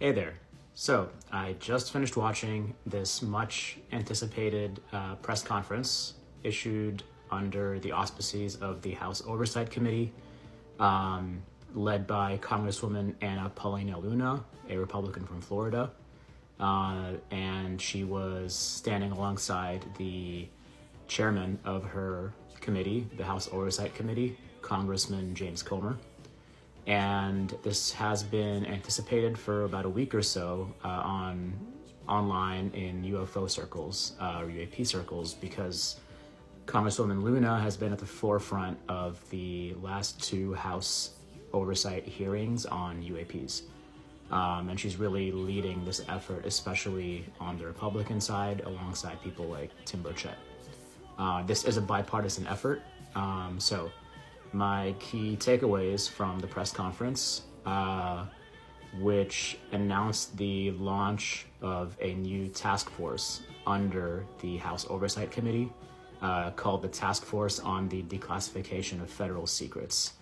Hey there. So, I just finished watching this much anticipated press conference issued under the auspices of the House Oversight Committee, led by Congresswoman Anna Paulina Luna, a Republican from Florida. And she was standing alongside the chairman of her committee, the House Oversight Committee, Congressman James Comer. And this has been anticipated for about a week or so online in UFO circles, or UAP circles, because Congresswoman Luna has been at the forefront of the last two House oversight hearings on UAPs. And she's really leading this effort, especially on the Republican side, alongside people like Tim Burchett. This is a bipartisan effort, so my key takeaways from the press conference, which announced the launch of a new task force under the House Oversight Committee called the Task Force on the Declassification of Federal Secrets.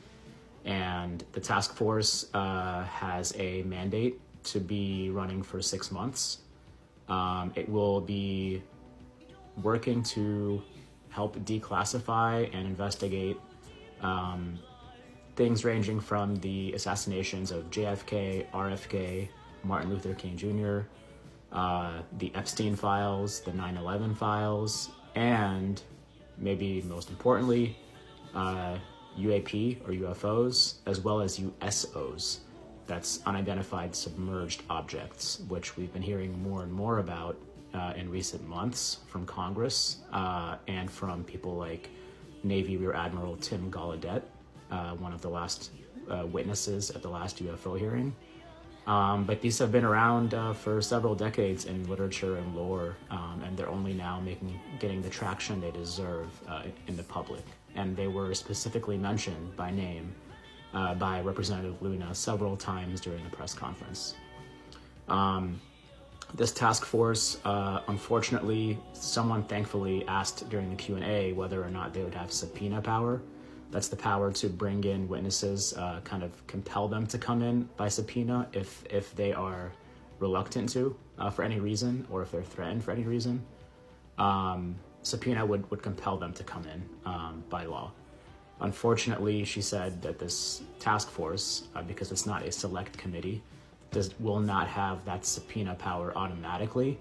And the task force has a mandate to be running for 6 months. It will be working to help declassify and investigate things ranging from the assassinations of JFK, RFK, Martin Luther King Jr., the Epstein files, the 9/11 files, and maybe most importantly, UAP or UFOs, as well as USOs, that's unidentified submerged objects, which we've been hearing more and more about in recent months from Congress and from people like Navy Rear Admiral Tim Gallaudet, one of the last witnesses at the last UFO hearing. But these have been around for several decades in literature and lore, and they're only now getting the traction they deserve in the public. And they were specifically mentioned by name by Representative Luna several times during the press conference. This task force, unfortunately, someone thankfully asked during the Q&A whether or not they would have subpoena power. That's the power to bring in witnesses, kind of compel them to come in by subpoena if they are reluctant to for any reason, or if they're threatened for any reason. Subpoena would compel them to come in by law. Unfortunately, she said that this task force, because it's not a select committee, will not have that subpoena power automatically,